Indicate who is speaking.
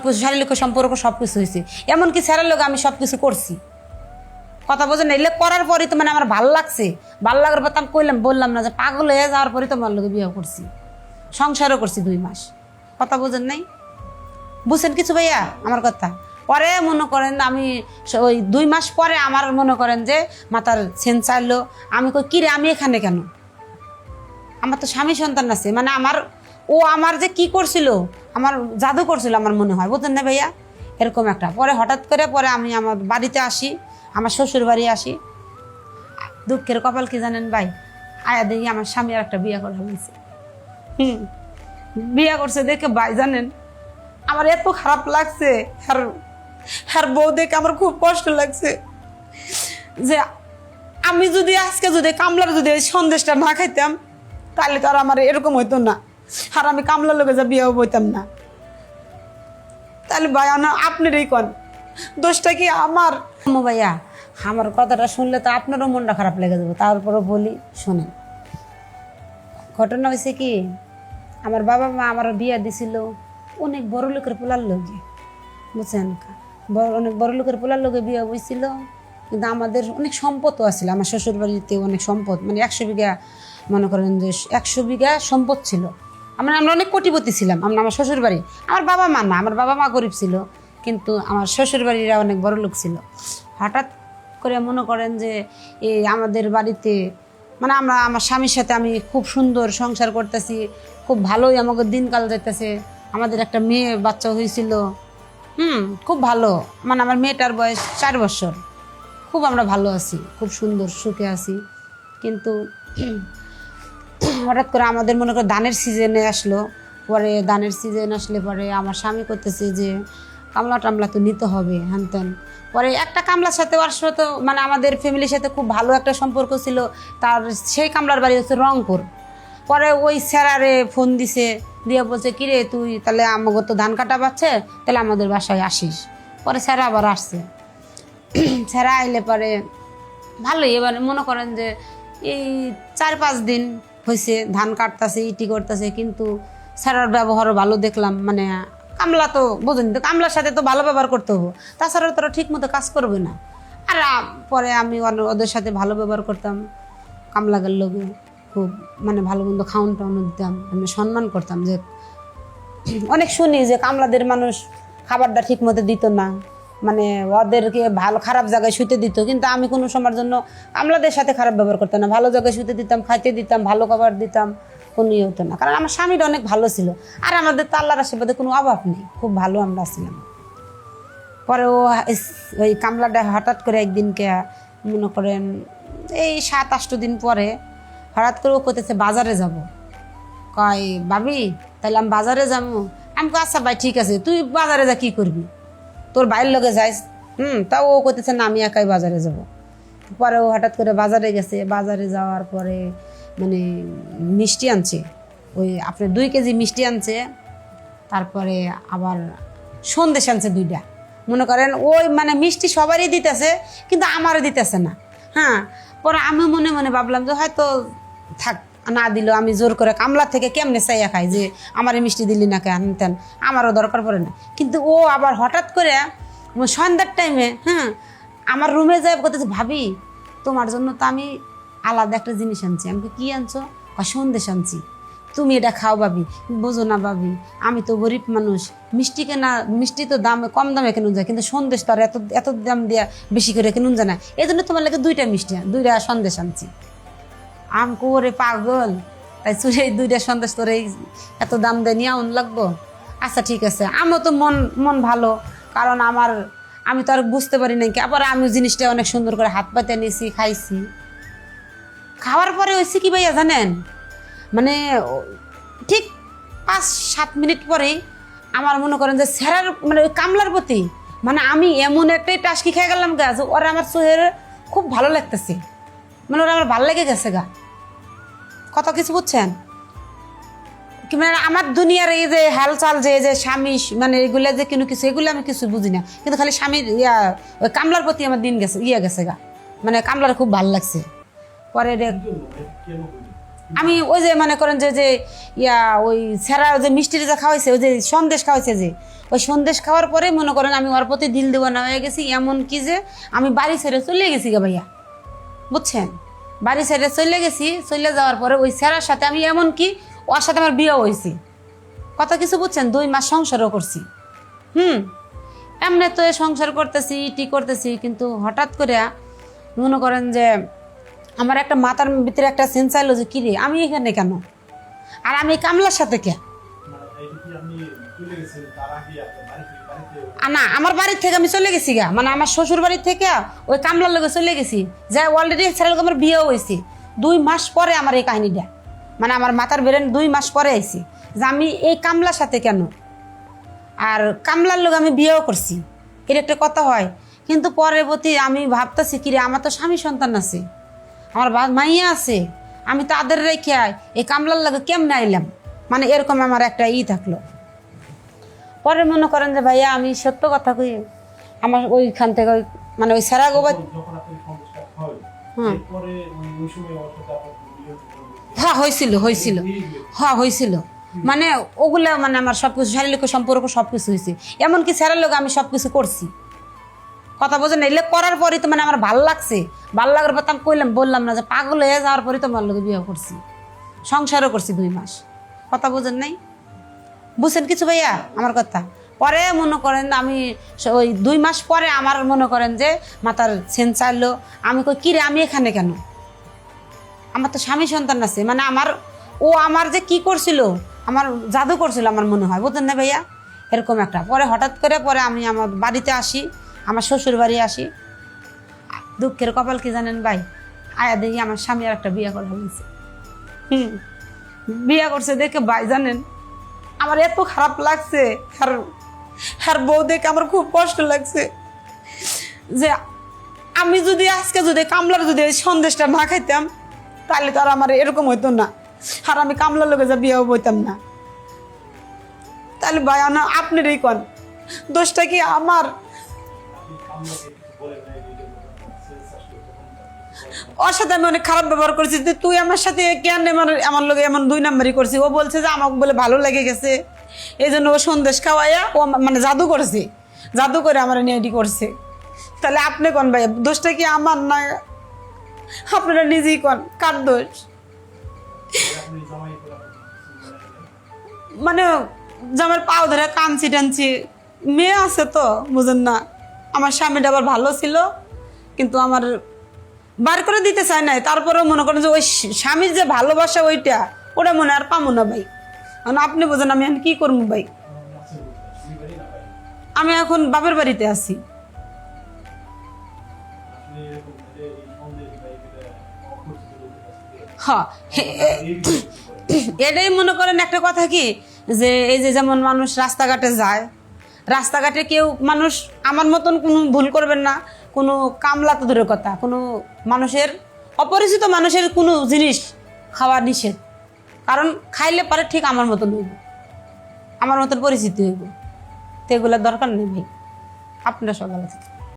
Speaker 1: কিছু শারীরিক সম্পর্ক সব কিছু হয়েছে, এমনকি স্যারের লোক আমি সব কিছু করছি। কথা বোঝেন না? এলে করার পরই তো মানে আমার ভালো লাগছে, ভালো লাগার পর আমি বললাম না যে পাগল হয়ে যাওয়ার পরই তোমার লোকে বিয়ে করছি, সংসারও করছি 2 মাস। কথা বোঝেন নাই? বুঝছেন কিছু ভাইয়া আমার কথা? পরে মনে করেন আমি ওই 2 মাস পরে আমার মনে করেন যে মাথার সেন্স চাইলো। আমি কই কিরে আমি এখানে কেন? আমার তো স্বামী সন্তান আছে, মানে আমার যে কি করছিল, আমার জাদু করছিল আমার মনে হয়, বুঝলেন না ভাইয়া? এরকম একটা। পরে হঠাৎ করে পরে আমি আমার বাড়িতে আসি, আমার শ্বশুর বাড়ি আসি। দুঃখের কপাল কি জানেন ভাই, আয়া দেখি আমার স্বামী আর একটা বিয়ে করা হয়েছে। বিয়ে করছে দেখে ভাই জানেন আমার এত খারাপ লাগছে, আর বউ দেখে আমার খুব কষ্ট লাগছে যে আমি যদি আজকে যদি কামলার যদি এই সন্দেশটা না খাইতাম তাহলে তো আর আমার এরকম হইতো না, আর আমি কামলার লোকে যা বিয়েও বইতাম না। তাহলে ভাই আপনার এই কন দোষটা কি আমার? ভাইয়া আমার কথাটা শুনলে তো আপনারও মনটা খারাপ লেগে যাবে, তারপরও বলি শোনেন। ঘটনা হয়েছে কি, আমার বাবা মা আমার বিয়ে দিছিল অনেক বড় লোকের পোলার লোকে, বুঝছেন? অনেক বড় লোকের পোলার লোকে বিয়ে হয়েছিল, কিন্তু আমাদের অনেক সম্পদও আছিল। আমার শ্বশুর বাড়িতে অনেক সম্পদ, মানে 100 বিঘা, মনে করেন যে 100 বিঘা সম্পদ ছিল। আমরা অনেক কোটিপতি ছিলাম। আমার শ্বশুর বাড়ি, আমার বাবা মা না, আমার বাবা মা গরিব ছিল, কিন্তু আমার শ্বশুর বাড়িরা অনেক বড় লোক ছিল। হঠাৎ করে মনে করেন যে এই আমাদের বাড়িতে মানে আমার স্বামীর সাথে আমি খুব সুন্দর সংসার করতেছি, খুব ভালোই আমাকে দিনকাল যেতেছে। আমাদের একটা মেয়ে বাচ্চা হয়েছিল, খুব ভালো, মানে আমার মেয়েটার বয়স 4 বছর। খুব আমরা ভালো আছি, খুব সুন্দর সুখে আছি। কিন্তু হঠাৎ করে আমাদের মনে করো ধানের সিজনে আসলো। পরে ধানের সিজন আসলে পরে আমার স্বামী করতেছে যে কামলা টামলা তো নিতে হবে হ্যান। পরে একটা কামলার সাথে ওর সাথে মানে আমাদের ফ্যামিলির সাথে খুব ভালো একটা সম্পর্ক ছিল। তার সেই কামলার বাড়ি হচ্ছে রংপুর। পরে ওই স্যারারে ফোন দিছে, দিয়ে বলছে কিরে তুই তাহলে আমাকে তো ধান কাটা পাচ্ছে, তাহলে আমাদের বাসায় আসিস। পরে স্যারা আবার আসছে। স্যারা আইলে পরে ভালোই, এবার মনে করেন যে এই 4-5 দিন হয়েছে ধান কাটতেছে, ইটি করতেছে, কিন্তু স্যারার ব্যবহারও ভালো দেখলাম। মানে কামলা তো বোঝেন তো, কামলার সাথে তো ভালো ব্যবহার করতে হবে, তাছাড়া তোরা ঠিক মতো কাজ করবে না। আর পরে আমি ওদের সাথে ভালো ব্যবহার করতাম, কামলাগের লোকে খুব মানে ভালো মন্দ খাওয়ান টাউন দিতাম, আমি সম্মান করতাম। যে অনেক শুনি যে কামলাদের মানুষ খাবারটা ঠিক মতো দিত না, মানে ওদেরকে ভালো খারাপ জায়গায় শুতে দিত, কিন্তু আমি কোনো সময়ের জন্য কামলাদের সাথে খারাপ ব্যবহার করতাম না, ভালো জায়গায় শুতে দিতাম, খাইতে দিতাম, ভালো খাবার দিতাম, কোনো ইয়ে হতো না। কারণ আমার স্বামীটা অনেক ভালো ছিল, আর আমাদের তো আল্লাহর আশীর্বাদে কোনো অভাব নেই, খুব ভালো আমরা ছিলাম। পরে ওই কামলাটা হঠাৎ করে একদিনকে মনে করেন এই 7-8 দিন পরে হঠাৎ করে ও করতেছে বাজারে যাব। কয় ভাবি তাহলে আমি বাজারে যাবো। আমি আচ্ছা ভাই ঠিক আছে, তুই বাজারে যা কি করবি, তোর ভাইয়ের লোকে যাইস। তাও ও করতেছে না আমি একাই বাজারে যাব। পরে ও হঠাৎ করে বাজারে গেছে। বাজারে যাওয়ার পরে মানে মিষ্টি আনছে, ওই আপনার 2 কেজি মিষ্টি আনছে, তারপরে আবার সন্দেশ আনছে 2টা। মনে করেন ওই মানে মিষ্টি সবারই দিতেছে, কিন্তু আমারও দিতেছে না। পরে আমি মনে মনে ভাবলাম যে হয়তো থাক, না দিল আমি জোর করে কামলা থেকে কেমনে চাইয়া খাই যে আমার মিষ্টি দিলি না কেন, আমারও দরকার পড়ে না। কিন্তু ও আবার হঠাৎ করে সন্ধ্যার টাইমে আমার রুমে যাই করতেছে, ভাবি তোমার জন্য তো আমি আলাদা একটা জিনিস আনছি। আমি কি আনছো? সন্দেশ আনছি, তুমি এটা খাও ভাবি। বোঝো না ভাবি, আমি তো গরিব মানুষ, মিষ্টি তো দামে কম দামে কেন যায়, কিন্তু সন্দেশ তো আর এত দাম দিয়া বেশি করে কেন যায় না, এই জন্য তোমার লাগে 2টা মিষ্টি 2টা সন্দেশ আনছি। আমি করে পাগল, তাই চুরে 2টা সন্দেশ তোর এই এত দাম দিয়ে নিয়ে লাগবো? আচ্ছা ঠিক আছে। আমিও তো মন ভালো, কারণ আমি তো আর বুঝতে পারি নাকি। আবার আমি জিনিসটা অনেক সুন্দর করে হাত পাতে নিয়েছি, খাইছি। খাওয়ার পরে হয়েছে কি ভাইয়া জানেন, মানে ঠিক 5-7 মিনিট পরেই আমার মনে করেন যে স্যারার মানে ওই কামলার প্রতি মানে আমি এমন একটাই টাস্কি খেয়ে গেলাম গা, ওরা আমার চোহের খুব ভালো লাগতেছে, মানে ওরা আমার ভালো লেগে গেছে গা। কত কিছু বুঝছেন কি, মানে আমার দুনিয়ার এই যে হালচাল যে স্বামী মানে এগুলো যে কোনো কিছু, এগুলো আমি কিছু বুঝি না, কিন্তু খালি স্বামীর ওই কামলার প্রতি আমার দিন গেছে গেছে গা, মানে কামলার খুব ভালো লাগছে। পরে আমি ওই যে মনে করেন যে যে ইয়া ওই ছেঁড়া যে মিষ্টিটা যে খাওয়াইছে ওই যে সন্দেশ খাওয়াইছে যে ওই সন্দেশ খাওয়ার পরে মনে করেন আমি ওর প্রতি দিল দেওয়ানা হয়ে গেছি, এমন কি যে আমি বাড়ি ছেড়ে চলে গেছি গা ভাইয়া, বুঝছেন? বাড়ি ছেড়ে চলে গেছি, চলে যাওয়ার পরে ওই ছেঁড়ার সাথে আমি এমন কি ওর সাথে আমার বিয়েও হয়েছি, কত কিছু বুঝছেন, 2 মাস সংসারও করছি। এমনি তো সংসার করতেছি টি করতেছি, কিন্তু হঠাৎ করে মনে করেন যে আমার একটা মাথার ভিতরে একটা সেন্স আইলো যে কিরে আমি এখানে কেন, আর আমি কামলার সাথে কে না, আমার বাড়ির থেকে আমি চলে গেছি গা, মানে আমার শ্বশুর বাড়ির থেকে ওই কামলার লোকে চলে গেছি, যা অলরেডি ছেলের লোক আমার বিয়েও হয়েছে। 2 মাস পরে আমার এই কাহিনীটা, মানে আমার মাথার বেরেন 2 মাস পরে আইছি যে আমি এই কামলার সাথে কেন, আর কামলার লোক আমি বিয়েও করছি, এর একটা কথা হয়। কিন্তু পরবর্তী আমি ভাবতেছি কিরে আমার তো স্বামী সন্তান আছে, আমার মাইয়া আছে, আমি তাদের রেখে এই কামলার লাগে কেমনে আইলাম, মানে এরকম আমার একটা থাকলো। পরে মনে করেন যে ভাইয়া আমি সত্য কথা কই, আমার ওইখান থেকে মানে ওই সারা গোবার হ্যাঁ হয়েছিল মানে ওগুলা মানে আমার সবকিছু শারীরিক সম্পর্ক সবকিছু হয়েছে, এমনকি স্যারের লোক আমি সবকিছু করছি, কথা বোঝেন না? এলে করার পরই তো মানে আমার ভাল লাগছে, ভাল লাগার পর আমি বললাম না যে পাগল হয়ে যাওয়ার পরই তো আমার লোকে বিয়ে করছি, সংসারও করছি 2 মাস, কথা বোঝেন নাই? বুঝছেন কিছু ভাইয়া আমার কথা? পরে মনে করেন আমি ওই 2 মাস পরে আমার মনে করেন যে মাথার সেন্স চাইলো, আমি কই কিরে আমি এখানে কেন, আমার তো স্বামী সন্তান আছে, মানে আমার যে কি করছিল, আমার জাদু করছিল আমার মনে হয়, বুঝলেন না ভাইয়া? এরকম একটা পরে হঠাৎ করে পরে আমি আমার বাড়িতে আসি, আমার শ্বশুর বাড়ি আসি, দুঃখের কপাল কি জানেন ভাই, আয়া দেখি আমার স্বামী আর একটা বিয়ে করা হয়েছে। বিয়ে করছে দেখে ভাই জানেন আমার এত খারাপ লাগছে, আর বউ দেখে আমার খুব কষ্ট লাগছে যে আমি যদি আজকে যদি কামলার যদি এই সন্দেশটা না খাইতাম তাহলে তো আর আমার এরকম হইতো না, আর আমি কামলার লোকে যা বিয়েও বইতাম না। তাহলে ভাই না আপনারই কোন দোষটা কি আমার? ওর সাথে আমি অনেক খারাপ ব্যবহার করছি, যে তুই আমার সাথে কেন আমার লোকে এমন 2 নাম্বারই করছি। ও বলছে যে আমাকে বলে ভালো লেগে গেছে, এই জন্য ও সন্দেশ খাওয়াইয়া ও মানে জাদু করছে, জাদু করে আমার নিয়ে এটি করছে। তাহলে আপনি কোন ভাই দোষটা কি আমার না আপনারা নিজেই কোন কার দোষ? মানে জামার পাও ধরে কানছি টানছি, মেয়ে আছে তো বুঝেন না, আমার স্বামীটা আবার ভালো ছিল কিন্তু আমার বার করে দিতে চায় নাই, তারপরেও মনে করেন যে ওই স্বামীর যে ভালোবাসা ওটা মনে আর পাবো না ভাই। মানে আপনি বোঝেন আমি এখন কি করবো ভাই, আমি এখন বাপের বাড়িতে আছি। হ্যাঁ এটাই মনে করেন একটা কথা কি যে এই যে যেমন মানুষ রাস্তাঘাটে যায়, রাস্তাঘাটে কেউ মানুষ আমার মতন কোনো ভুল করবেন না, কোনো কামলা তো দূরের কথা, কোনো মানুষের অপরিচিত মানুষের কোনো জিনিস খাওয়া নিষেধ, কারণ খাইলে পরে ঠিক আমার মতন হইব, আমার মতন পরিচিতি হইব, তো এগুলোর দরকার নেই ভাই। আপনারা সকালে থেকে